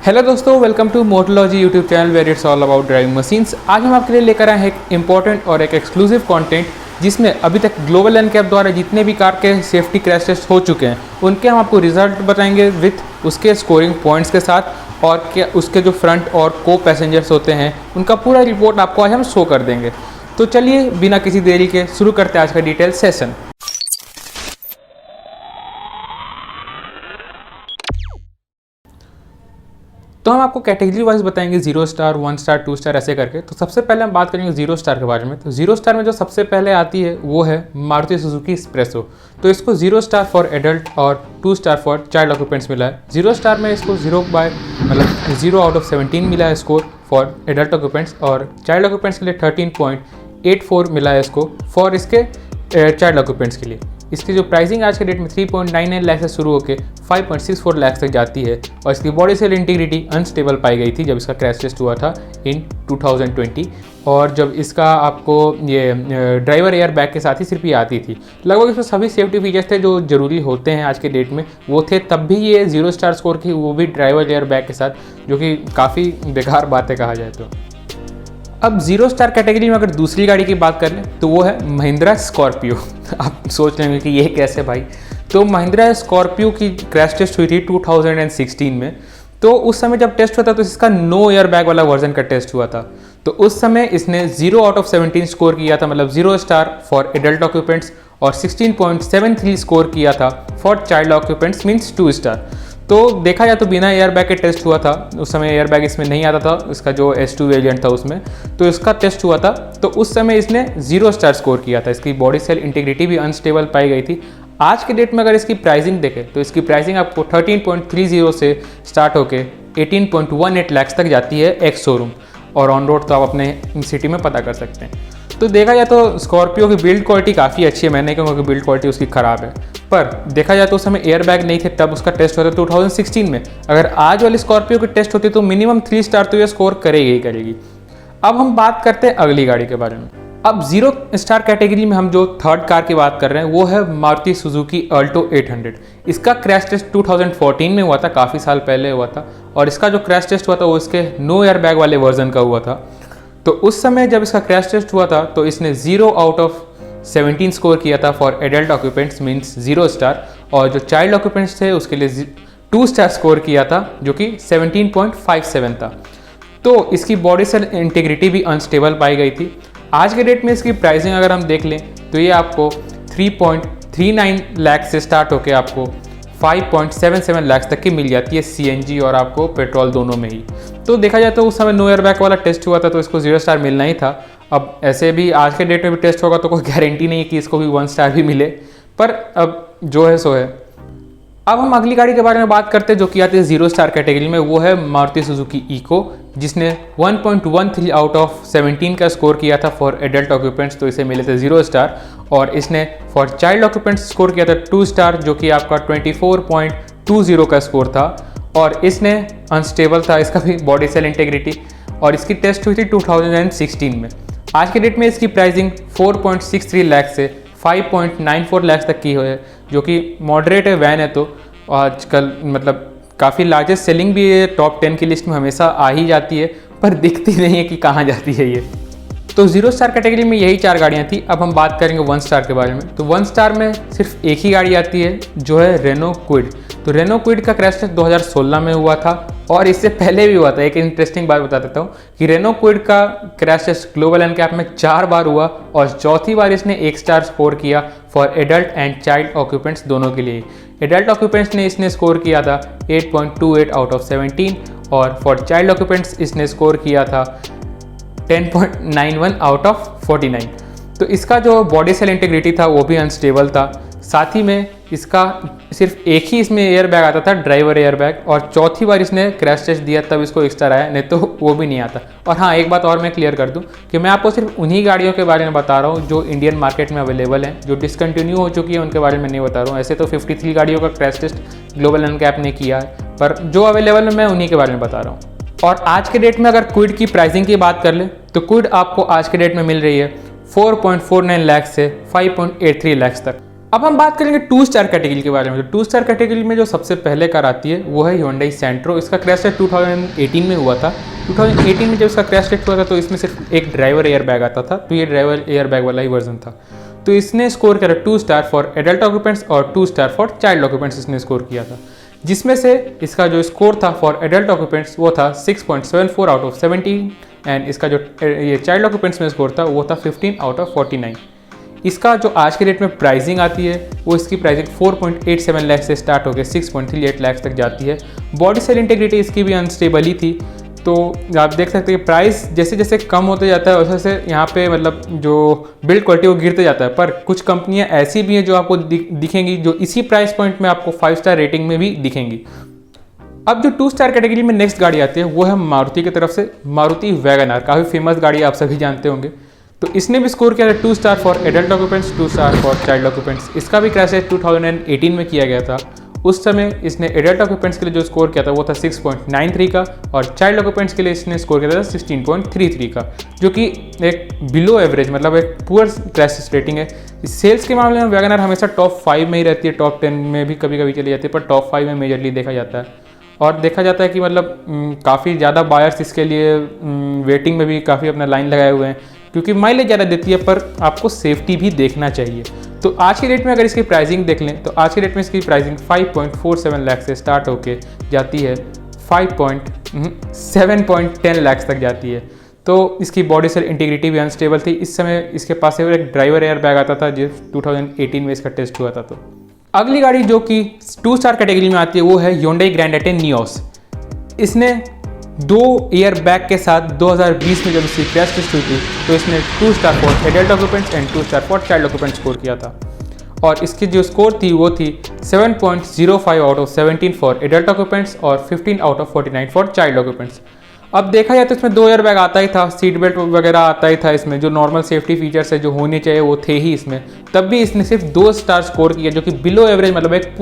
Hello दोस्तों, welcome to Motology YouTube channel where it's all about driving machines. आज हम आपके लिए लेकर आए हैं एक इम्पॉर्टेंट और एक एक्सक्लूसिव कंटेंट जिसमें अभी तक ग्लोबल एनकैप द्वारा जितने भी कार के सेफ्टी क्रैश टेस्ट हो चुके हैं उनके हम आपको रिजल्ट बताएंगे विथ उसके स्कोरिंग पॉइंट्स के साथ, और क्या उसके जो फ्रंट और को पैसेंजर्स होते हैं उनका पूरा रिपोर्ट आपको आज हम शो कर देंगे। तो चलिए बिना किसी देरी के शुरू करते हैं आज का डिटेल सेशन। तो हम आपको कैटेगरी वाइज बताएंगे 0 स्टार, 1 स्टार, 2 स्टार ऐसे करके। तो सबसे पहले हम बात करेंगे 0 स्टार के बारे में। तो 0 स्टार में जो सबसे पहले आती है वो है मारुति सुजुकी एक्सप्रेसो। तो इसको 0 स्टार फॉर एडल्ट और 2 स्टार फॉर चाइल्ड ऑक्यूपेंट्स मिला है। 0 स्टार में इसको 0 आउट ऑफ 17 मिला है स्कोर फॉर एडल्ट ऑक्यूपेंट्स, और चाइल्ड ऑक्यूपेंट्स के लिए 13.84 मिला है इसको फॉर इसके चाइल्ड ऑक्यूपेंट्स के लिए। इसकी जो प्राइसिंग आज के डेट में 3.99 लाख से शुरू होकर 5.64 लाख तक जाती है, और इसकी बॉडी सेल इंटीग्रिटी अनस्टेबल पाई गई थी जब इसका क्रैश टेस्ट हुआ था इन 2020, और जब इसका आपको ये ड्राइवर एयर बैग के साथ ही सिर्फ ये आती थी। लगभग इसमें सभी सेफ्टी फीचर्स थे जो ज़रूरी होते हैं आज के डेट में वो थे, तब भी ये 0 स्टार स्कोर की, वो भी ड्राइवर एयर बैग के साथ, जो कि काफ़ी बेकार बात है कहा जाए तो। अब 0 स्टार कैटेगरी में अगर दूसरी गाड़ी की बात कर लें तो वो है महिंद्रा स्कॉर्पियो। आप सोच लेंगे कि ये कैसे भाई। तो महिंद्रा स्कॉर्पियो की क्रैश टेस्ट हुई थी 2016 में। तो उस समय जब टेस्ट हुआ था तो इसका नो एयर बैग वाला वर्जन का टेस्ट हुआ था। तो उस समय इसने 0 आउट ऑफ 17 स्कोर किया था, मतलब 0 स्टार फॉर एडल्ट ऑक्यूपेंट्स, और 16.73 स्कोर किया था for child occupants means 2 star. तो देखा जाए तो बिना एयर बैग के टेस्ट हुआ था। उस समय एयर बैग इसमें नहीं आता था, इसका जो S2 वेरिएंट था उसमें, तो इसका टेस्ट हुआ था। तो उस समय इसने 0 स्टार स्कोर किया था। इसकी बॉडी सेल इंटीग्रिटी भी अनस्टेबल पाई गई थी। आज के डेट में अगर इसकी प्राइसिंग देखें तो इसकी प्राइसिंग आपको 13.30 से स्टार्ट होकर 18.18 लाख तक जाती है एक्स शोरूम, और ऑन रोड तो आप अपने सिटी में पता कर सकते हैं। तो देखा जाए तो स्कॉर्पियो की बिल्ड क्वालिटी काफ़ी अच्छी है, मैं नहीं कहूँगा कि बिल्ड क्वालिटी उसकी ख़राब है, पर देखा जाए तो उस समय एयर बैग नहीं थे तब उसका टेस्ट होता 2016 में। अगर आज वाली स्कॉर्पियो की टेस्ट होती तो मिनिमम 3 स्टार तो ये स्कोर करेगी ही करेगी। अब हम बात करते हैं अगली गाड़ी के बारे में। अब 0 स्टार कैटेगरी में हम जो थर्ड कार की बात कर रहे हैं वो है मारुति सुजुकी अल्टो 800। इसका क्रैश टेस्ट 2014 में हुआ था, काफ़ी साल पहले हुआ था, और इसका जो क्रैश टेस्ट हुआ था वो इसके नो एयर बैग वाले वर्जन का हुआ था। तो उस समय जब इसका क्रैश टेस्ट हुआ था तो इसने 0 आउट ऑफ 17 स्कोर किया था for adult occupants means 0 star, और जो चाइल्ड ऑक्यूपेंट्स थे उसके लिए 2 स्टार स्कोर किया था जो कि 17.57 था। तो इसकी बॉडी सेल इंटीग्रिटी भी अनस्टेबल पाई गई थी। आज के डेट में इसकी प्राइसिंग अगर हम देख लें तो ये आपको 3.39 लाख से स्टार्ट होकर आपको 5.77 लाख तक की मिल जाती है CNG और आपको पेट्रोल दोनों में ही। तो देखा जाए तो उस समय नो एयर बैग वाला टेस्ट हुआ था तो इसको 0 स्टार मिलना ही था। अब ऐसे भी आज के डेट में भी टेस्ट होगा तो कोई गारंटी नहीं है कि इसको भी 1 स्टार भी मिले, पर अब जो है सो है। अब हम अगली गाड़ी के बारे में बात करते हैं जो कि आती है 0 स्टार कैटेगरी में, वो है मारुति सुजुकी इको, जिसने 1.13 आउट ऑफ 17 का स्कोर किया था फॉर एडल्ट ऑक्यूपेंट्स, तो इसे मिले थे 0 स्टार, और इसने फॉर चाइल्ड ऑक्यूपेंट्स स्कोर किया था 2 स्टार जो कि आपका 24.20 का स्कोर था, और इसने अनस्टेबल था इसका भी बॉडी सेल इंटीग्रिटी, और इसकी टेस्ट हुई थी 2016 में। आज के डेट में इसकी प्राइसिंग 4.63 लाख से 5.94 लाख तक की है, जो कि मॉडरेट है, वैन है। तो आजकल मतलब काफ़ी लार्जेस्ट सेलिंग भी है, टॉप 10 की लिस्ट में हमेशा आ ही जाती है, पर दिखती नहीं है कि कहाँ जाती है ये। तो 0 स्टार कैटेगरी में यही 4 गाड़ियाँ थी। अब हम बात करेंगे 1 स्टार के बारे में। तो 1 स्टार में सिर्फ एक ही गाड़ी आती है जो है रेनो क्विड। तो रेनो क्विड का क्रैश टेस्ट 2016 में हुआ था, और इससे पहले भी हुआ था। एक इंटरेस्टिंग बात बता देता हूँ कि रेनो क्विड का क्रैश टेस्ट ग्लोबल एनकैप में 4 बार हुआ, और चौथी बार इसने 1 स्टार स्कोर किया for adult and child occupants दोनों के लिए। एडल्ट ऑक्यूपेंट्स ने इसने स्कोर किया था 8.28 आउट ऑफ 17, और फॉर चाइल्ड ऑक्यूपेंट्स इसने स्कोर किया था 10.91 आउट ऑफ 49। तो इसका जो बॉडी सेल इंटीग्रिटी था वो भी अनस्टेबल था। साथ ही में इसका सिर्फ एक ही इसमें एयर बैग आता था, ड्राइवर एयर बैग, और चौथी बार इसने क्रैश टेस्ट दिया तब इसको 1 स्टार आया, नहीं तो वो भी नहीं आता। और हाँ, एक बात और मैं क्लियर कर दूं कि मैं आपको सिर्फ उन्हीं गाड़ियों के बारे में बता रहा हूँ जो इंडियन मार्केट में अवेलेबल हैं, जो डिसकंटिन्यू हो चुकी है उनके बारे में नहीं बता रहा हूँ। ऐसे तो 53 गाड़ियों का क्रैश टेस्ट ग्लोबल एनकैप ने किया है, पर जो अवेलेबल है मैं उन्हीं के बारे में बता रहा हूँ। और आज के डेट में अगर क्विड की प्राइसिंग की बात कर ले तो क्विड आपको आज के डेट में मिल रही है 4.49 लाख से 5.83 लाख तक। अब हम बात करेंगे 2 स्टार कैटेगरी के बारे में। तो 2 स्टार कैटेगरी में जो सबसे पहले कार आती है वो है Hyundai Santro। इसका क्रैश टेस्ट 2018 में हुआ था। 2018 में जब इसका क्रैश टेस्ट हुआ था तो इसमें सिर्फ एक ड्राइवर एयर बैग आता था, तो ये ड्राइवर एयर बैग वाला ही वर्जन था। तो इसने स्कोर किया था 2 स्टार फॉर एडल्ट ऑक्यूपेंट्स और 2 स्टार फॉर चाइल्ड ऑक्यूपेंट्स इसने स्कोर किया था, जिसमें से इसका जो स्कोर था फॉर एडल्ट ऑक्यूपेंट्स वो था 6.74 आउट ऑफ 17 एंड इसका जो ये चाइल्ड ऑक्यूपेंट्स में स्कोर था वो था 15 आउट ऑफ 49। इसका जो आज के डेट में प्राइसिंग आती है वो इसकी प्राइसिंग 4.87 लाख से स्टार्ट होकर 6.38 लाख तक जाती है। बॉडी सेल इंटीग्रिटी इसकी भी अनस्टेबल ही थी, तो आप देख सकते हैं प्राइस जैसे जैसे कम होते जाता है वैसे वैसे यहाँ पे मतलब जो बिल्ड क्वालिटी वो गिरते जाता है। पर कुछ कंपनियाँ ऐसी भी हैं जो आपको दिखेंगी जो इसी प्राइस पॉइंट में आपको 5 स्टार रेटिंग में भी दिखेंगी। अब जो 2 स्टार कैटेगरी में नेक्स्ट गाड़ी आती है वो है मारुति की तरफ से मारुति वैगनआर। काफ़ी फेमस गाड़ी आप सभी जानते होंगे। तो इसने भी स्कोर किया था 2 star for adult occupants, 2 star for child occupants. इसका भी क्रैश 2018 में किया गया था। उस समय इसने एडल्ट ऑक्यूपेंट्स के लिए जो स्कोर किया था वो था 6.93 का और चाइल्ड ऑक्यूपेंट्स के लिए इसने स्कोर किया था 16.33 का, जो कि एक बिलो एवरेज मतलब एक पुअर क्रैश रेटिंग है। सेल्स के मामले में वैगनआर हमेशा टॉप 5 में ही रहती है, टॉप 10 में भी कभी कभी चली जाती है, पर टॉप 5 में मेजरली देखा जाता है। और देखा जाता है कि मतलब काफ़ी ज़्यादा बायर्स इसके लिए वेटिंग में भी काफ़ी अपना लाइन लगाए हुए हैं, क्योंकि माइलेज ज़्यादा देती है पर आपको सेफ्टी भी देखना चाहिए। तो आज के डेट में अगर इसकी प्राइसिंग देख लें तो आज के डेट में इसकी प्राइसिंग 5.47 लाख से स्टार्ट होके जाती है 7.10 लाख तक जाती है। तो इसकी बॉडी सेल इंटीग्रिटी भी अनस्टेबल थी। इस समय इसके पास एक ड्राइवर एयर बैग आता था जो 2018 में इसका टेस्ट हुआ था। तो अगली गाड़ी जो कि 2 स्टार कैटेगरी में आती है वो है Hyundai Grand i10 Nios। इसने 2 एयर बैग के साथ 2020 में जब इसकी क्रैश टेस्ट हुई थी तो इसने 2 star for adult occupants and 2 star for child occupants score किया था। और इसकी जो स्कोर थी वो थी 7.05 out of 17 for adult occupants और 15 out of 49 for child occupants. अब देखा जाए तो इसमें 2 एयर बैग आता ही था, सीट बेल्ट वगैरह आता ही था इसमें, जो नॉर्मल सेफ्टी फीचर्स है जो होने चाहिए वो थे ही इसमें। तब भी इसने सिर्फ 2 स्टार स्कोर किया, जो कि बिलो एवरेज मतलब एक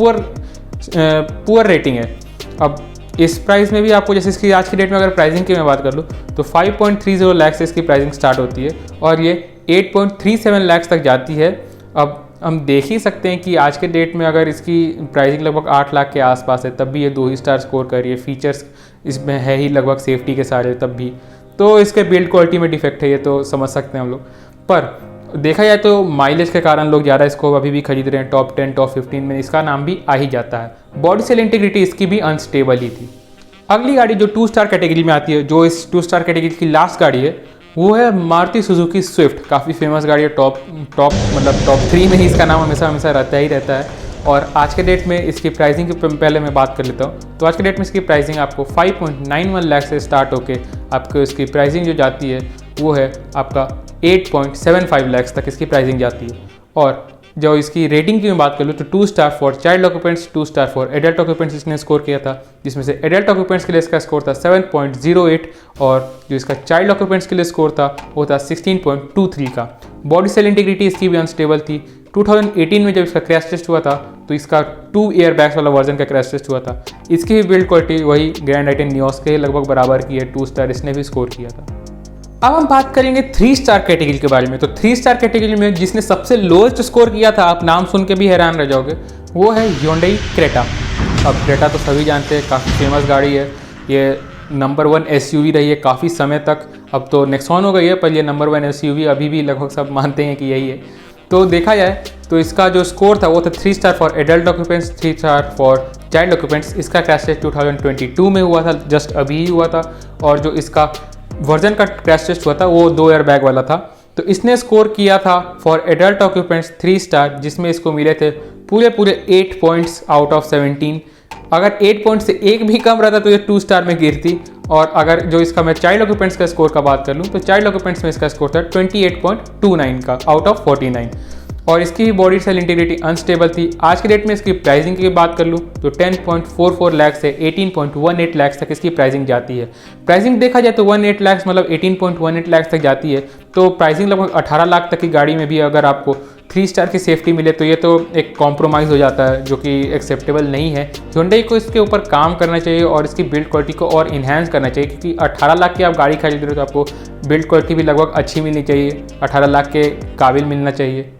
पुअर रेटिंग है। अब इस प्राइस में भी आपको जैसे इसकी आज की डेट में अगर प्राइसिंग की मैं बात कर लूँ तो 5.30 लाख से इसकी प्राइसिंग स्टार्ट होती है और ये 8.37 लाख तक जाती है। अब हम देख ही सकते हैं कि आज के डेट में अगर इसकी प्राइसिंग लगभग 8 लाख के आसपास है तब भी ये 2 ही स्टार स्कोर कर रही है। फीचर्स इसमें है ही लगभग सेफ्टी के सारे, तब भी तो इसके बिल्ड क्वालिटी में डिफेक्ट है, ये तो समझ सकते हैं हम लोग। पर देखा जाए तो माइलेज के कारण लोग ज़्यादा इसको अभी भी खरीद रहे हैं। टॉप 10 टॉप 15 में इसका नाम भी आ ही जाता है। बॉडी सेल इंटीग्रिटी इसकी भी अनस्टेबल ही थी। अगली गाड़ी जो 2 स्टार कैटेगरी में आती है, जो इस 2 स्टार कैटेगरी की लास्ट गाड़ी है, वो है मारुति सुजुकी स्विफ्ट। काफ़ी फेमस गाड़ी है, टॉप मतलब टॉप 3 में ही इसका नाम हमेशा हमेशा रहता है। और आज के डेट में इसकी प्राइसिंग की पहले मैं बात कर लेता हूँ। तो आज के डेट में इसकी प्राइसिंग आपको 5.91 लाख से स्टार्ट होके आपको इसकी प्राइसिंग जो जाती है वो है आपका 8.75 लाख तक इसकी प्राइसिंग जाती है। और जो इसकी रेटिंग की मैं बात कर लूँ तो 2 star for child occupants, 2 star for adult occupants इसने स्कोर किया था, जिसमें से एडल्ट ऑक्यूपेंट्स के लिए इसका स्कोर था 7.08 और जो इसका चाइल्ड ऑक्यूपेंट्स के लिए स्कोर था वो था 16.23 का। बॉडी सेल इंटीग्रिटी इसकी भी अनस्टेबल थी। 2018 में जब इसका क्रैश टेस्ट हुआ था तो इसका 2 एयर बैग्स वाला वर्जन का क्रैश टेस्ट हुआ था। इसकी भी बिल्ड क्वालिटी वही ग्रैंड i10 नियोस के लगभग बराबर की है, 2 स्टार इसने भी स्कोर किया था। अब हम बात करेंगे 3 स्टार कैटेगरी के बारे में। तो 3 स्टार कैटेगरी में जिसने सबसे लोएस्ट स्कोर किया था, आप नाम सुन के भी हैरान रह जाओगे, वो है Hyundai Creta। अब क्रेटा तो सभी जानते हैं, काफ़ी फेमस गाड़ी है। ये नंबर 1 SUV रही है काफ़ी समय तक। अब तो नेक्सॉन हो गई है, पर ये नंबर 1 SUV अभी भी लगभग सब मानते हैं कि यही है। तो देखा जाए तो इसका जो स्कोर था वो था 3 star for adult occupants, 3 star for child occupants. इसका क्रैश टेस्ट 2022 में हुआ था, जस्ट अभी ही हुआ था। और जो इसका वर्जन का क्रैश टेस्ट हुआ था वो 2 एयर बैग वाला था। तो इसने स्कोर किया था फॉर एडल्ट ऑक्यूपेंट्स 3 स्टार, जिसमें इसको मिले थे पूरे 8 पॉइंट्स आउट ऑफ 17। अगर 8 पॉइंट से एक भी कम रहता तो ये 2 स्टार में गिरती। और अगर जो इसका मैं चाइल्ड ऑक्यूपेंट्स का स्कोर का बात कर लूँ तो चाइल्ड ऑक्यूपेंट्स में इसका स्कोर था 28.29 का आउट ऑफ 49। और इसकी भी बॉडी सेल इंटीग्रिटी अनस्टेबल थी। आज के डेट में इसकी प्राइसिंग की बात कर लूँ तो 10.44 लाख से 18.18 लाख तक इसकी प्राइसिंग जाती है। प्राइसिंग देखा जाए तो 18 लाख मतलब 18.18 लाख तक जाती है। तो प्राइसिंग लगभग 18 लाख तक की गाड़ी में भी अगर आपको 3 स्टार की सेफ्टी मिले तो ये तो एक कॉम्प्रोमाइज़ हो जाता है, जो कि एक्सेप्टेबल नहीं है। Hyundai को इसके ऊपर काम करना चाहिए और इसकी बिल्ड क्वालिटी को और इन्हांस करना चाहिए, क्योंकि 18 लाख की आप गाड़ी खरीद रहे हो तो आपको बिल्ड क्वालिटी भी लगभग अच्छी मिलनी चाहिए, 18 लाख के काबिल मिलना चाहिए।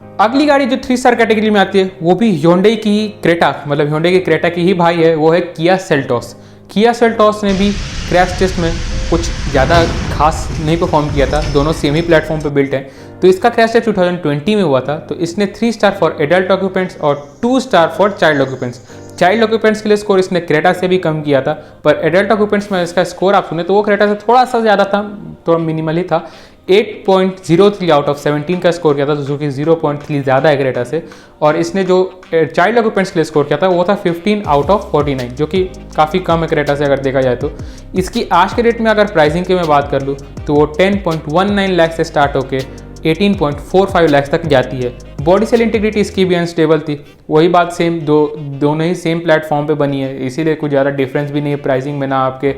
अगली गाड़ी जो 3 स्टार कैटेगरी में आती है वो भी Hyundai की क्रेटा, मतलब Hyundai की क्रेटा की ही भाई है, वो है किया सेल्टोस। किया सेल्टोस ने भी क्रैश टेस्ट में कुछ ज़्यादा खास नहीं परफॉर्म किया था, दोनों सेम ही प्लेटफॉर्म पे बिल्ट हैं। तो इसका क्रैश टेस्ट 2020 में हुआ था, तो इसने 3 स्टार फॉर एडल्ट ऑक्यूपेंट्स और 2 star for child occupants. Child occupants के लिए स्कोर इसने क्रेटा से भी कम किया था, पर एडल्ट ऑक्यूपेंट्स में इसका स्कोर आप सुने तो वो क्रेटा से थोड़ा सा ज़्यादा था, थोड़ा मिनिमल ही था। 8.03 आउट ऑफ 17 का स्कोर किया था, जो कि 0.3 ज़्यादा है क्रेटा से। और इसने जो चाइल्ड ऑक्यूपेंट्स के लिए स्कोर किया था वो था 15 आउट ऑफ 49, जो कि काफ़ी कम है क्रेटा से अगर देखा जाए तो। इसकी आज के डेट में अगर प्राइसिंग की मैं बात कर लूँ तो वो 10.19 लाख से स्टार्ट होकर 18.45 लाख तक जाती है। बॉडी सेल इंटीग्रिटी इसकी भी अनस्टेबल थी, वही बात सेम, दोनों ही सेम प्लेटफॉर्म पे बनी है, इसीलिए कुछ ज़्यादा डिफरेंस भी नहीं है प्राइसिंग में, ना आपके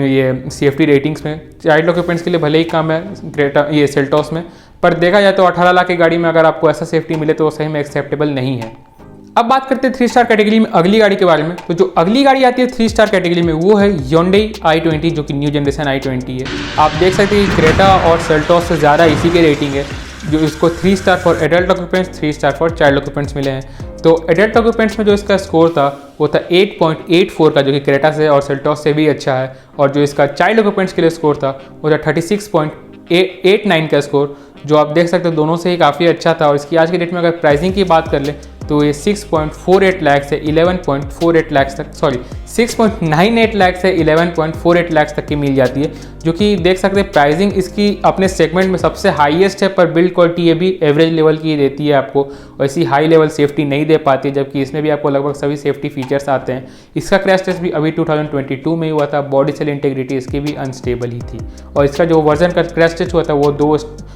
ये सेफ्टी रेटिंग्स में। चाइल्ड ऑक्यूपेंट्स के लिए भले ही कम है क्रेटा ये सेल्टोस में, पर देखा जाए तो 18 लाख की गाड़ी में अगर आपको ऐसा सेफ्टी मिले तो वो सही में एक्सेप्टेबल नहीं है। अब बात करते हैं 3 स्टार कैटेगरी में अगली गाड़ी के बारे में। तो जो अगली गाड़ी आती है 3 स्टार कैटेगरी में वो है Hyundai i20, जो कि न्यू जनरेशन i20 है। आप देख सकते हैं कि क्रेटा और सेल्टोस से ज़्यादा इसी के रेटिंग है, जो इसको 3 star for adult occupants, 3 star for child occupants मिले हैं। तो एडल्ट ऑक्यूपेंट्स में जो इसका स्कोर था वो था 8.84 का, जो कि क्रेटा से और सेल्टोस से भी अच्छा है। और जो इसका चाइल्ड ऑक्यूपेंट्स के लिए स्कोर था वो था 36.89 का स्कोर, जो आप देख सकते हो दोनों से ही काफ़ी अच्छा था। और इसकी आज के डेट में अगर प्राइसिंग की बात कर ले तो ये 6.48 लाख से 11.48 लाख तक, 6.98 लाख से 11.48 लाख तक की मिल जाती है, जो कि देख सकते हैं प्राइसिंग इसकी अपने सेगमेंट में सबसे हाईएस्ट है, पर बिल्ड क्वालिटी ये भी एवरेज लेवल की देती है आपको, वैसी हाई लेवल सेफ्टी नहीं दे पाती है, जबकि इसमें भी आपको लगभग सभी सेफ्टी फीचर्स आते हैं। इसका क्रैश टेस्ट भी अभी 2022 में हुआ था, बॉडी सेल इंटीग्रिटी इसकी भी अनस्टेबल ही थी, और इसका जो वर्जन का क्रैश टेस्ट हुआ था वो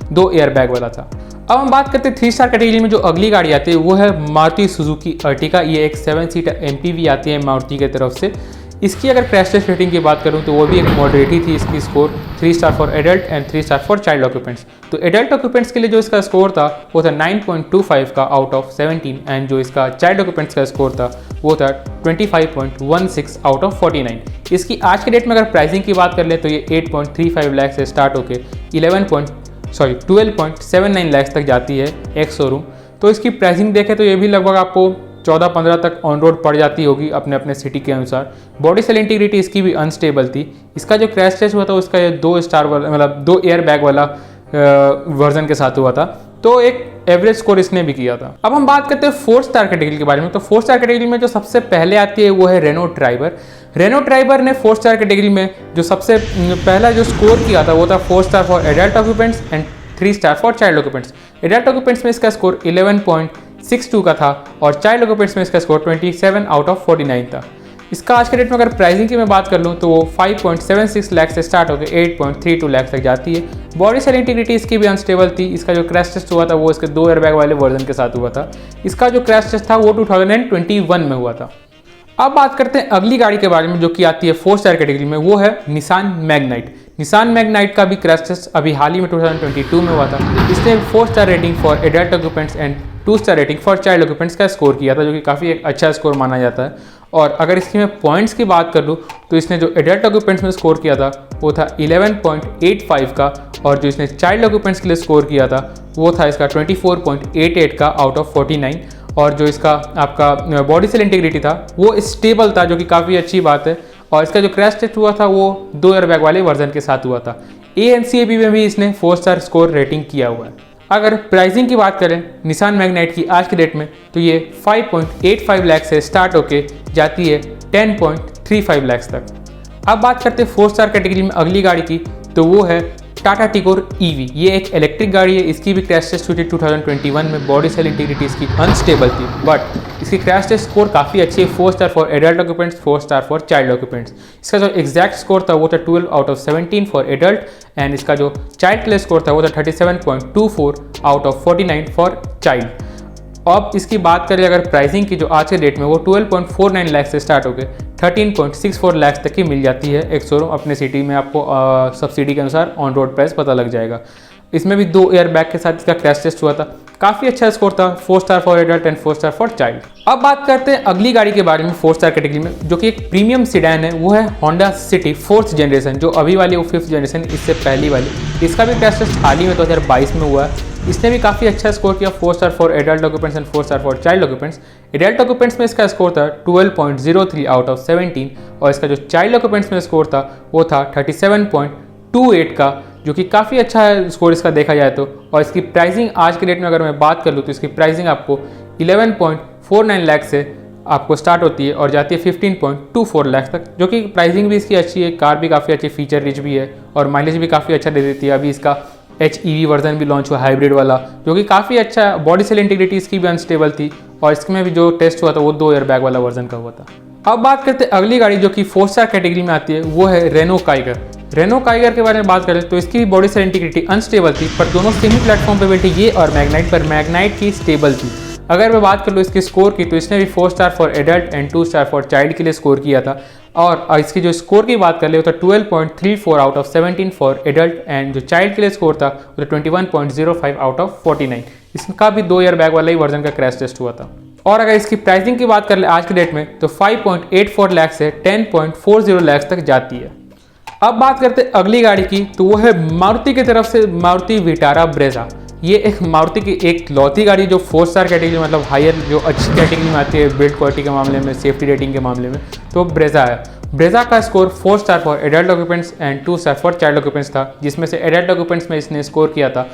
दो एयर बैग वाला था। अब हम बात करते हैं 3 स्टार कैटेगरी में जो अगली गाड़ी आती है वो है मारुति सुजुकी अर्टिगा। ये एक 7 सीटर MPV आती है मारुति की तरफ से। इसकी अगर क्रैश टेस्ट रेटिंग की बात करूं तो वो भी एक मॉडरेट ही थी। इसकी score 3 star for adult and 3 star for child occupants. तो एडल्ट ऑक्यूपेंट्स के लिए जो इसका स्कोर था वो था 9.25 का आउट ऑफ 17, एंड जो इसका चाइल्ड ऑक्यूपेंट्स का स्कोर था वो था 25.16 आउट ऑफ 49। इसकी आज के डेट में अगर प्राइसिंग की बात कर ले तो ये 8.35 लाख से स्टार्ट होकर 12.79 लाख तक जाती है एक्स शोरूम। तो इसकी प्राइसिंग देखें तो ये भी लगभग आपको 14-15 तक ऑन रोड पड़ जाती होगी अपने अपने सिटी के अनुसार। बॉडी सेल इंटीग्रिटी इसकी भी अनस्टेबल थी। इसका जो क्रैश टेस्ट हुआ था उसका ये 2 स्टार वाला, मतलब 2 एयर बैग वाला वर्जन के साथ हुआ था, तो एक एवरेज स्कोर इसने भी किया था। अब हम बात करते हैं 4 स्टार कैटेगरी के बारे में। तो 4 स्टार कैटेगरी में जो सबसे पहले आती है वो है रेनो ट्राइबर। रेनो ट्राइबर ने 4 स्टार कैटेगरी में जो सबसे पहला जो स्कोर किया था वो था 4 star for adult occupants and 3 star for child occupants. Adult occupants में इसका स्कोर 11.62 का था और चाइल्ड ऑक्यूपेंट्स में इसका स्कोर 27 आउट ऑफ 49 था। इसका आज के डेट में अगर प्राइसिंग की मैं बात कर लूँ तो वो 5.76 लाख से स्टार्ट होकर 8.32 लाख तक जाती है। बॉडी सेल इंटीग्रिटी इसकी भी अनस्टेबल थी। इसका जो क्रैश टेस्ट हुआ था वो इसके 2 एयरबैग वाले वर्जन के साथ हुआ था। इसका जो क्रैश टेस्ट था वो 2021 में हुआ था। अब बात करते हैं अगली गाड़ी के बारे में जो कि आती है 4 स्टार कैटेगरी में, वो है निसान मैग्नाइट। निसान मैग्नाइट का भी क्रैश टेस्ट अभी हाल ही में 2022 में हुआ था। इसने 4 star rating for adult occupants and 2 star rating for child occupants का स्कोर किया था, जो कि काफ़ी एक अच्छा स्कोर माना जाता है। और अगर इसकी मैं पॉइंट्स की बात कर लूँ तो इसने जो एडल्ट ऑक्यूपेंट्स में स्कोर किया था वो था 11.85 का, और जो इसने चाइल्ड ऑक्यूपेंट्स के लिए स्कोर किया था वो था इसका 24.88 का आउट ऑफ 49। और जो इसका आपका बॉडी सेल इंटीग्रिटी था वो स्टेबल था, जो कि काफ़ी अच्छी बात है। और इसका जो क्रैश टेस्ट हुआ था वो 2 एयरबैग वाले वर्जन के साथ हुआ था। ANCAP में भी इसने 4 स्टार स्कोर रेटिंग किया हुआ है। अगर प्राइसिंग की बात करें निसान मैग्नाइट की आज के डेट में तो ये 5.85 लाख से स्टार्ट होके जाती है 10.35 लाख तक। अब बात करते हैं 4 स्टार कैटेगरी में अगली गाड़ी की, तो वो है टाटा टिगोर EV। ये एक इलेक्ट्रिक गाड़ी है। इसकी भी क्रैश टेस्ट हुई थी 2021 में। बॉडी सेल इंटीग्रिटी इसकी अनस्टेबल थी, बट इसकी क्रैश टेस्ट स्कोर काफ़ी अच्छी है। 4 star for adult occupants, 4 star for child occupants. इसका जो एग्जैक्ट स्कोर था वो था 12 out of 17 for adult, and इसका जो चाइल्ड के लिए स्कोर था वो था 37.24 आउट ऑफ 49 फॉर चाइल्ड। अब इसकी बात करें अगर प्राइसिंग की, जो आज के डेट में वो 12.49 लाख से स्टार्ट होकर 13.64 लाख तक की मिल जाती है एक शोरूम अपने सिटी में। आपको सब्सिडी के अनुसार ऑन रोड प्राइस पता लग जाएगा। इसमें भी 2 एयर बैग के साथ इसका क्रैश टेस्ट हुआ था। काफ़ी अच्छा स्कोर था, 4 star for adult and 4 star for child. अब बात करते हैं अगली गाड़ी के बारे में 4 स्टार कैटेगरी में, जो कि एक प्रीमियम सीडैन है। वो है होंडा सिटी 4th जनरेशन, जो अभी वाली वो 5th जनरेशन, इससे पहली वाली। इसका भी क्रैश टेस्ट हाल ही में 2022 में हुआ है। इसने भी काफ़ी अच्छा स्कोर किया, 4 star for adult occupants and 4 star for child occupants. Adult occupants में इसका स्कोर था 12.03 आउट ऑफ 17 और इसका जो चाइल्ड ऑक्यूपेंट्स में स्कोर था वो था 37.28 का, जो कि काफ़ी अच्छा है स्कोर इसका देखा जाए तो। और इसकी प्राइसिंग आज के डेट में अगर मैं बात कर लूँ तो इसकी प्राइसिंग आपको 11.49 लाख से आपको स्टार्ट होती है और जाती है 15.24 लाख तक, जो कि प्राइसिंग भी इसकी अच्छी है। कार भी काफ़ी अच्छी, फीचर रिच भी है और माइलेज भी काफ़ी अच्छा दे देती है। अभी इसका HEV वर्जन भी लॉन्च हुआ हाइब्रिड वाला, जो कि काफ़ी अच्छा है। बॉडी सेल इंटीग्रिटी इसकी भी अनस्टेबल थी और इसमें भी जो टेस्ट हुआ था वो 2 एयर बैग वाला वर्जन का हुआ था। अब बात करते हैं अगली गाड़ी जो कि 4 स्टार कैटेगरी में आती है, वो है रेनो काइगर। रेनो काइगर के बारे में बात करें तो इसकी बॉडी सेल इंटीग्रिटी अनस्टेबल थी, पर दोनों सेमी प्लेटफॉर्म पे बैठी, ये और मैग्नाइट पर। मैग्नाइट की स्टेबल थी। अगर मैं बात कर लूँ इसके स्कोर की तो इसने भी 4 star for adult and 2 star for child के लिए स्कोर किया था। और इसकी जो स्कोर की बात कर ले तो 12.34 out of 17 for adult and जो चाइल्ड के लिए स्कोर था वो 21.05 आउट ऑफ 49। इसका भी 2 ईयर बैग वाला ही वर्जन का क्रैश टेस्ट हुआ था। और अगर इसकी प्राइसिंग की बात कर ले आज के डेट में तो 5.84 लाख से 10.40 लाख तक जाती है। अब बात करते हैं अगली गाड़ी की, तो वो है मारुति की तरफ से मारुति विटारा ब्रेजा। ये एक मारुति की एक लौती गाड़ी जो 4 स्टार कैटेगरी मतलब हायर जो अच्छी कैटेगरी में आती है बिल्ड क्वालिटी के मामले में, सेफ्टी रेटिंग के मामले में, तो ब्रेजा है। ब्रेजा का score 4 star for adult occupants and 2 star for child occupants था, जिसमें से एडल्ट ऑक्यूपेंट्स में इसने स्कोर किया था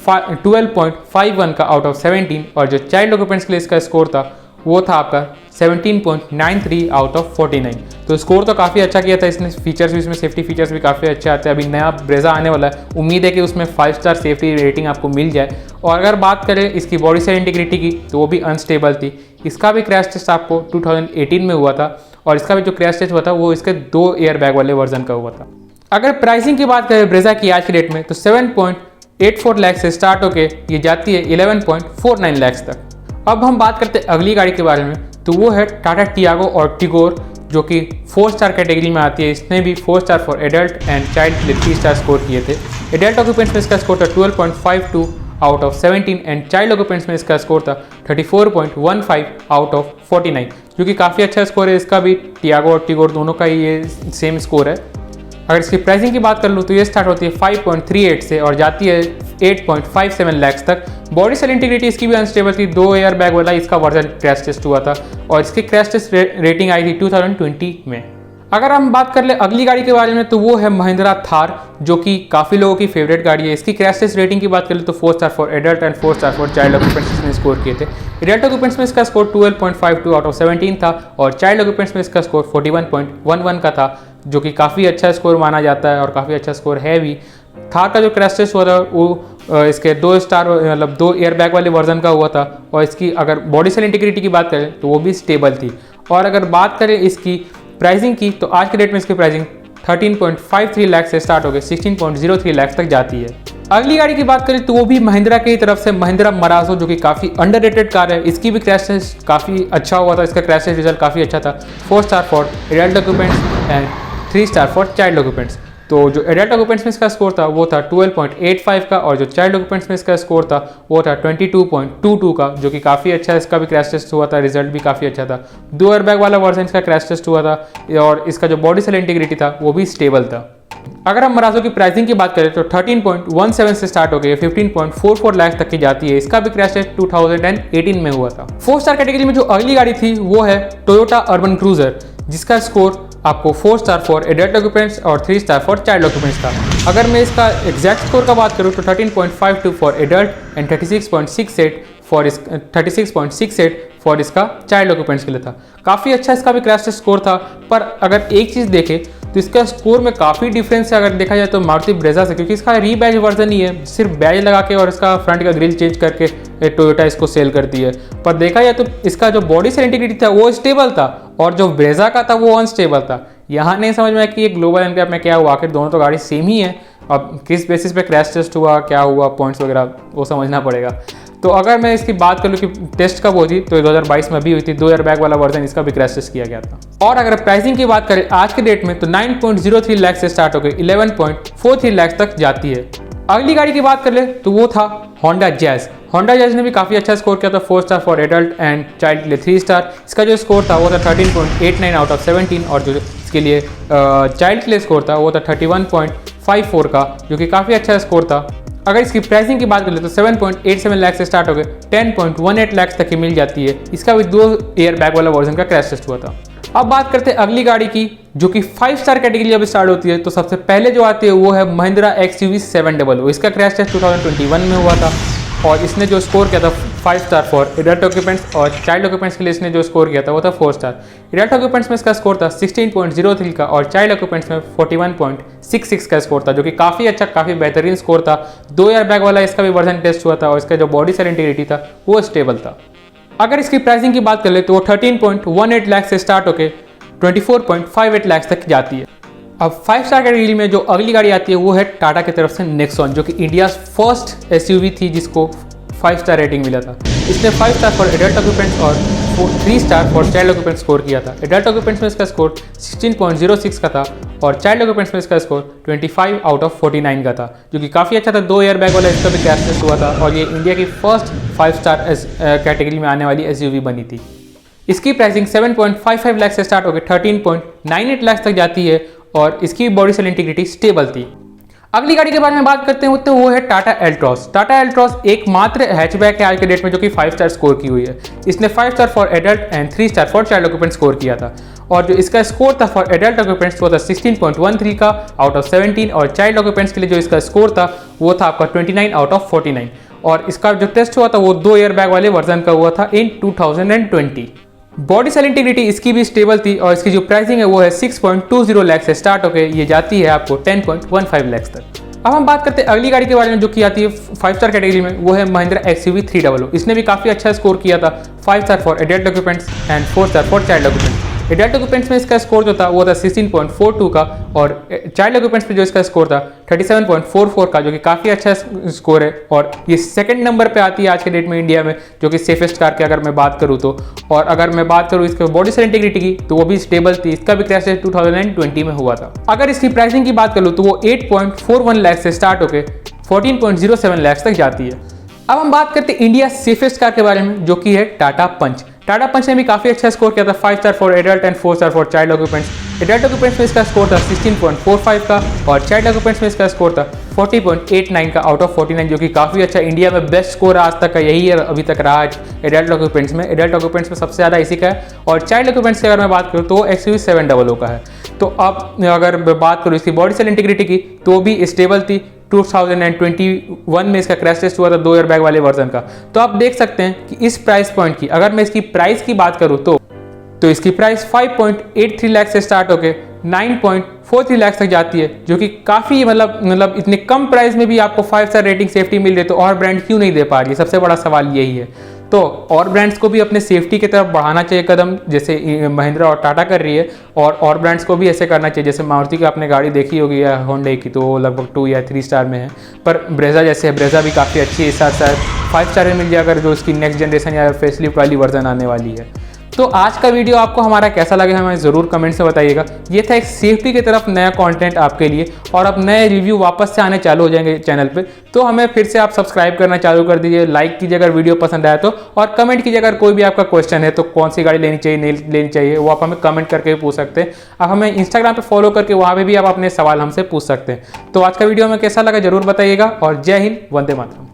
12.51 का आउट ऑफ 17 और जो चाइल्ड ऑक्यूपेंट्स के लिए इसका स्कोर था वो था आपका 17.93 आउट ऑफ 49। तो स्कोर तो काफ़ी अच्छा किया था इसने। फीचर्स भी इसमें, सेफ्टी फीचर्स भी काफ़ी अच्छे आते हैं। अभी नया ब्रेजा आने वाला है, उम्मीद है कि उसमें 5 स्टार सेफ्टी रेटिंग आपको मिल जाए। और अगर बात करें इसकी बॉडी सेल इंटीग्रिटी की तो वो भी अनस्टेबल थी। इसका भी क्रैश टेस्ट आपको 2018 में हुआ था और इसका भी जो क्रैश टेस्ट हुआ था वो इसके 2 एयर बैग वाले वर्जन का हुआ था। अगर प्राइसिंग की बात करें ब्रेजा की आज की डेट में तो 7.84 लाख से स्टार्ट होकर ये जाती है 11.49 लाख तक। अब हम बात करते हैं अगली गाड़ी के बारे में, तो वो है टाटा टियागो और टिगोर, जो कि 4 स्टार कैटेगरी में आती है। इसने भी 4 star for adult and child के लिए 3 स्टार स्कोर किए थे। एडल्ट ऑक्यूपेंट्स में इसका स्कोर था 12.52 out of 17 and child occupants में इसका स्कोर था 34.15 आउट ऑफ 49, जो कि काफ़ी अच्छा स्कोर है। इसका भी टियागो और टिगोर दोनों का ही ये सेम स्कोर है। अगर इसकी प्राइसिंग की बात कर लूँ तो ये स्टार्ट होती है 5.38 से और जाती है 8.57 लाख तक। बॉडी सेल इंटीग्रिटी इसकी भी अनस्टेबल थी, 2 एयर बैग वाला इसका वर्जन क्रैश टेस्ट हुआ था और इसकी क्रैश टेस्ट रेटिंग आई थी 2020 में। अगर हम बात कर ले अगली गाड़ी के बारे में तो वो है महिंद्रा थार, जो कि काफ़ी लोगों की फेवरेट गाड़ी है। इसकी क्रैश टेस्ट रेटिंग की बात करें तो 4 star for adult and 4 star for child occupants ने स्कोर किए थे। एडल्ट ऑक्यूपेंट्स में इसका स्कोर 12.52 आउट ऑफ 17 था और चाइल्ड ऑक्यूपेंट्स में इसका स्कोर 41.11 का था, जो कि काफ़ी अच्छा स्कोर माना जाता है और काफ़ी अच्छा स्कोर है भी। थार का जो क्रैश टेस्ट हुआ था वो इसके 2 स्टार मतलब 2 एयर बैग वाले वर्जन का हुआ था और इसकी अगर बॉडी सेल इंटीग्रिटी की बात करें तो वो भी स्टेबल थी। और अगर बात करें इसकी प्राइसिंग की तो आज के डेट में इसकी प्राइसिंग 13.53 लाख से स्टार्ट होकर 16.03 लाख तक जाती है। अगली गाड़ी की बात करें तो वो भी महिंद्रा की तरफ से महिंद्रा मराजो, जो कि काफ़ी अंडररेटेड कार है। इसकी भी क्रैश टेस्ट काफ़ी अच्छा हुआ था, इसका क्रैश टेस्ट रिजल्ट काफ़ी अच्छा था। 4 star for adult occupants and 3 star for child occupants. तो जो एडल्ट ऑक्यूपेंट्स में इसका स्कोर था वो था 12.85 का और जो चाइल्ड ऑक्यूपेंट्स में इसका स्कोर था वो था 22.22 का, जो कि काफ़ी अच्छा है। इसका भी क्रैश टेस्ट हुआ था, रिजल्ट भी काफ़ी अच्छा था। 2 एयर बैग वाला वर्जन इसका क्रैश टेस्ट हुआ था और इसका जो बॉडी सेल इंटीग्रिटी था वो भी स्टेबल था। अगर हम मराजो की प्राइसिंग की बात करें तो 13.17 से स्टार्ट हो गई 15.44 लाख तक की जाती है। इसका भी क्रैश टेस्ट 2018 में हुआ था। 4 स्टार कैटेगरी में जो अगली गाड़ी थी वो है टोयोटा अर्बन क्रूजर, जिसका स्कोर आपको 4 स्टार फॉर एडल्ट ऑक्यूपेंट्स और 3 स्टार फॉर चाइल्ड ऑक्यूपेंट्स था। अगर मैं इसका एग्जैक्ट स्कोर का बात करूँ तो 13.52 फॉर एडल्ट एंड 36.68 फॉर इसका चाइल्ड ऑक्यूपेंट्स के लिए था। काफ़ी अच्छा इसका भी क्रैश टेस्ट स्कोर था। पर अगर एक चीज़ देखें तो इसका स्कोर में काफ़ी डिफरेंस है अगर देखा जाए तो मारुति ब्रेजा से, क्योंकि इसका रीबैज वर्जन ही है। सिर्फ बैज लगा के और इसका फ्रंट का ग्रिल चेंज करके टोयोटा इसको सेल करती है। पर देखा जाए तो इसका जो बॉडी सेल इंटीग्रिटी था वो स्टेबल था और जो ब्रेजा का था वो अनस्टेबल था। यहाँ नहीं समझ में आया कि ये ग्लोबल एनकैप में क्या हुआ, आखिर दोनों तो गाड़ी सेम ही है। अब किस बेसिस पे क्रैश टेस्ट हुआ, क्या हुआ, पॉइंट्स वगैरह वो समझना पड़ेगा। तो अगर मैं इसकी बात करूँ कि टेस्ट कब हुई तो 2022 में भी हुई थी। 2 एयर बैग वाला वर्जन इसका भी क्रैश टेस्ट किया गया था। और अगर प्राइसिंग की बात करें आज के डेट में तो 9.03 लाख से स्टार्ट होकर 11.43 लाख तक जाती है। अगली गाड़ी की बात कर ले तो वो था होंडा जैज़। होंडा जैज़ ने भी काफ़ी अच्छा स्कोर किया था, 4 star for adult and child के लिए 3 स्टार। इसका जो स्कोर था वो था 13.89 आउट ऑफ 17 और जो इसके लिए चाइल्ड के लिए स्कोर था वो था 31.54 का, जो कि काफ़ी अच्छा स्कोर था। अगर इसकी प्राइसिंग की बात करें तो 7.87 लाख से स्टार्ट हो गए 10.18 लाख तक की मिल जाती है। इसका भी 2 एयर बैग वाला वर्जन का क्रैश टेस्ट हुआ था। अब बात करते हैं अगली गाड़ी की, जो कि 5 स्टार कैटेगरी जब स्टार्ट होती है तो सबसे पहले जो आती है वो है महिंद्रा XUV 700। इसका क्रैश टेस्ट 2021 में हुआ था और इसने जो स्कोर किया था 5 स्टार फॉर एडल्ट ऑक्यूपेंट्स और चाइल्ड ऑक्यूपेंट्स के लिए इसने जो स्कोर किया था वो था 4 स्टार। एडल्ट ऑक्यूपेंट्स में इसका स्कोर था 16.03 का और चाइल्ड ऑक्यूपेंट्स में 41.66 का स्कोर था, जो कि काफ़ी अच्छा, काफ़ी बेहतरीन स्कोर था। 2 एयर बैग वाला इसका भी वर्जन टेस्ट हुआ था और इसका जो बॉडी सेल इंटीग्रिटी था वो स्टेबल था। अगर इसकी प्राइसिंग की बात कर ले तो वो 13.18 लाख से स्टार्ट होकर 24.58 लाख तक जाती है। अब 5 स्टार कैटेगरी में जो अगली गाड़ी आती है वो है टाटा की तरफ से नेक्सॉन, जो कि इंडिया फर्स्ट SUV थी जिसको 5 स्टार रेटिंग मिला था। इसने 5 स्टार फॉर एडल्ट ऑक्यूपेंट्स और 3 star for child occupants score किया था। एडल्ट ऑक्यूपेंट्स में इसका स्कोर 16.06 का था और चाइल्ड ऑक्यूपेंट्स में इसका स्कोर 25 आउट ऑफ 49 का था, जो कि काफ़ी अच्छा था। 2 एयर बैग वाला इसका भी क्रैश टेस्ट हुआ था और ये इंडिया की फर्स्ट 5 स्टार कैटेगरी में आने वाली SUV बनी थी। इसकी प्राइसिंग 7.55 लाख से स्टार्ट होकर 13.98 लाख तक जाती है और इसकी बॉडी सेल इंटीग्रिटी स्टेबल थी। अगली गाड़ी के बारे में बात करते हैं तो वो है टाटा एल्ट्रॉस। टाटा एल्ट्रॉस एकमात्र हैचबैक है आज के डेट में जो कि 5 स्टार स्कोर की हुई है। इसने 5 star for adult and 3 star for child occupant score किया था और जो इसका स्कोर था फॉर एडल्ट ऑक्यूपेंट्स वो था 16.13 का आउट ऑफ 17 और चाइल्ड ऑक्यूपेंट्स के लिए जो इसका स्कोर था वो था आपका 29 आउट ऑफ 49 और इसका जो टेस्ट हुआ था वो 2 एयर बैग वाले वर्जन का हुआ था इन 2020। बॉडी सेल इंटीग्रिटी इसकी भी स्टेबल थी और इसकी जो प्राइसिंग है वो है 6.20 लाख से स्टार्ट होकर ये जाती है आपको 10.15 लाख तक। अब हम बात करते हैं अगली गाड़ी के बारे में जो कि आती है 5 स्टार कैटेगरी में, वो है महिंद्रा XUV 300। इसने भी काफ़ी अच्छा स्कोर किया था, 5 star for adult occupants and 4 star for child occupants. Adult occupants में इसका स्कोर जो था वो था 16.42 का और चाइल्ड ऑक्यूपेंट्स पे जो इसका स्कोर था 37.44 का, जो कि काफ़ी अच्छा स्कोर है और ये सेकंड नंबर पे आती है आज के डेट में इंडिया में जो कि सेफेस्ट कार की अगर मैं बात करूँ तो। और अगर मैं बात करूँ इसके बॉडी सेल इंटीग्रिटी की तो वो भी स्टेबल थी। इसका भी क्रैश 2020 में हुआ था। अगर इसकी प्राइसिंग की बात करूँ तो वो 8.41 लाख से स्टार्ट होकर 14.07 लाख तक जाती है। अब हम बात करते हैं इंडिया सेफेस्ट कार के बारे में जो कि है टाटा पंच। टाटा पंच ने भी काफ़ी अच्छा स्कोर किया था, 5 star for adult and 4 star for child occupants. Adult occupants में इसका स्कोर था 16.45 का और चाइल्ड ऑक्यूपेंट्स में इसका स्कोर था 40.89 का आउट ऑफ 49, जो कि काफ़ी अच्छा इंडिया में बेस्ट स्कोर आज तक का यही है, अभी तक रहा एडल्ट ऑक्यूपेंट्स में। एडल्ट ऑक्यूपेंट्स में सबसे ज़्यादा इसी का है और चाइल्ड ऑक्यूपेंट्स की अगर मैं बात करूँ तो XUV 700 का है। तो अब अगर मैं बात करूँ इसकी बॉडी सेल इंटीग्रिटी की तो भी स्टेबल थी। 2021 में इसका क्रैश टेस्ट हुआ था 2 एयर बैग वाले वर्जन का। तो आप देख सकते हैं कि इस प्राइस पॉइंट की अगर मैं इसकी प्राइस की बात करूं तो इसकी प्राइस 5.83 लाख से स्टार्ट होकर 9.43 लाख तक जाती है, जो कि काफ़ी मतलब इतने कम प्राइस में भी आपको 5 स्टार रेटिंग सेफ्टी मिल रही है। तो और ब्रांड क्यों नहीं दे पा रही है, सबसे बड़ा सवाल यही है। तो और ब्रांड्स को भी अपने सेफ्टी की तरफ बढ़ाना चाहिए कदम, जैसे महिंद्रा और टाटा कर रही है और ब्रांड्स को भी ऐसे करना चाहिए। जैसे मारुति की आपने गाड़ी देखी होगी या होंडा की, तो लगभग 2 या 3 स्टार में है, पर ब्रेजा जैसे है, ब्रेजा भी काफ़ी अच्छी है, साथ साथ 5 स्टार में मिल जाए अगर जो उसकी नेक्स्ट जनरेशन या फेसलिफ्ट वाली वर्जन आने वाली है। तो आज का वीडियो आपको हमारा कैसा लगा हमें ज़रूर कमेंट से बताइएगा। ये था एक सेफ्टी की तरफ नया कंटेंट आपके लिए और अब नए रिव्यू वापस से आने चालू हो जाएंगे चैनल पे। तो हमें फिर से आप सब्सक्राइब करना चालू कर दीजिए, लाइक कीजिए अगर वीडियो पसंद आया तो, और कमेंट कीजिए अगर कोई भी आपका क्वेश्चन है तो कौन सी गाड़ी लेनी चाहिए नहीं लेनी चाहिए वो आप हमें कमेंट करके पूछ सकते हैं। आप हमें इंस्टाग्राम पर फॉलो करके वहाँ पर भी आप अपने सवाल हमसे पूछ सकते हैं। तो आज का वीडियो हमें कैसा लगा ज़रूर बताइएगा और जय हिंद, वंदे मातरम।